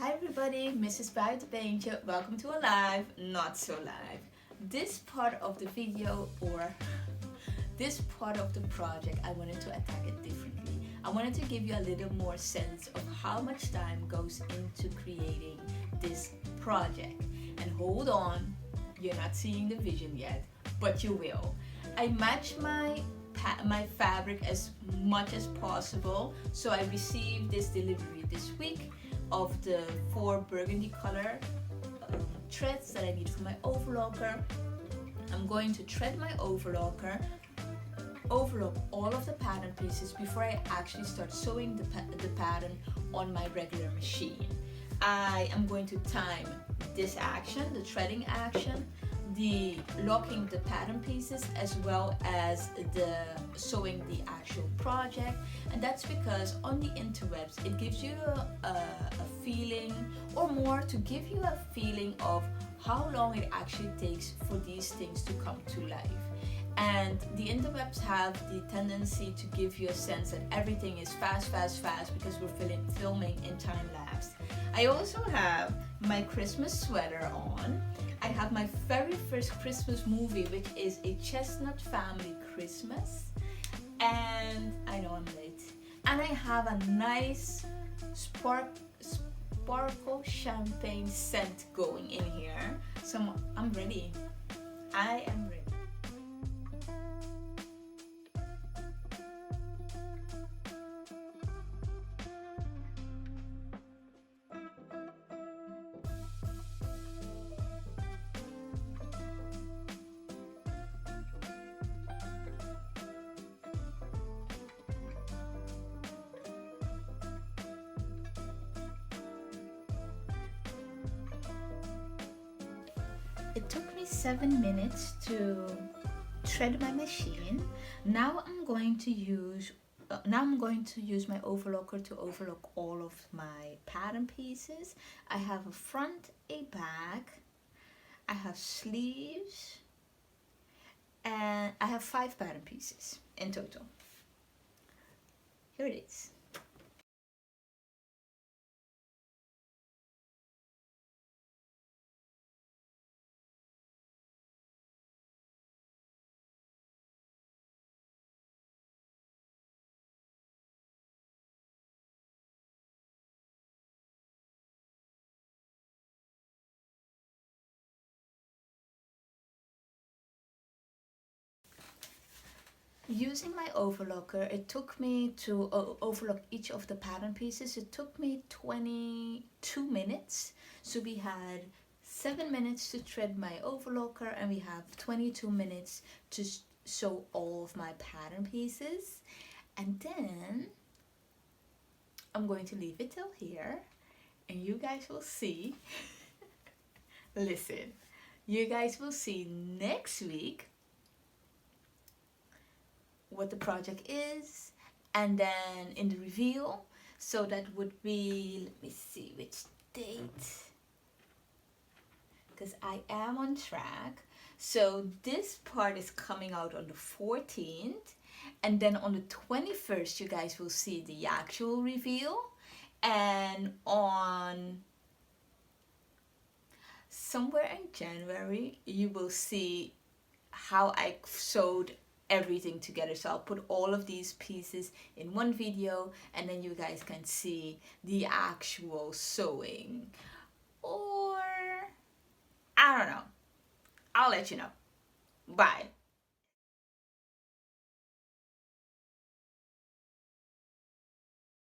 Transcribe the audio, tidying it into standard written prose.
Hi everybody, Mrs. 𝗵𝗿𝗱, welcome to a live, not so live. This part of the video or this part of the project, I wanted to attack it differently. I wanted to give you a little more sense of how much time goes into creating this project. And hold on, you're not seeing the vision yet, but you will. I match my fabric as much as possible, so I received this delivery this week of the 4 burgundy color threads that I need for my overlocker. I'm going to thread my overlock all of the pattern pieces before I actually start sewing the pattern on my regular machine. I am going to time this action, the threading action, the locking the pattern pieces, as well as the sewing the actual project. And that's because on the interwebs it gives you a feeling, or more, to give you a feeling of how long it actually takes for these things to come to life. And the interwebs have the tendency to give you a sense that everything is fast because we're filming in time lapse. I also have my Christmas sweater on. I have my very first Christmas movie, which is a Chestnut Family Christmas. And I know I'm late. And I have a nice sparkle champagne scent going in here. So I'm ready. I am ready. It took me 7 minutes to thread my machine. Now I'm going to use my overlocker to overlock all of my pattern pieces. I have a front, a back, I have sleeves, and I have 5 pattern pieces in total. Here it is. Using my overlocker, it took me to overlock each of the pattern pieces. It took me 22 minutes. So we had 7 minutes to thread my overlocker, and we have 22 minutes to sew all of my pattern pieces. And then I'm going to leave it till here, and you guys will see. Listen, you guys will see next week what the project is, and then in the reveal. So that would be, let me see which date, because I am on track. So this part is coming out on the 14th, and then on the 21st you guys will see the actual reveal, and on somewhere in January you will see how I sewed everything together. So I'll put all of these pieces in one video, and then you guys can see the actual sewing. Or I don't know, I'll let you know. Bye.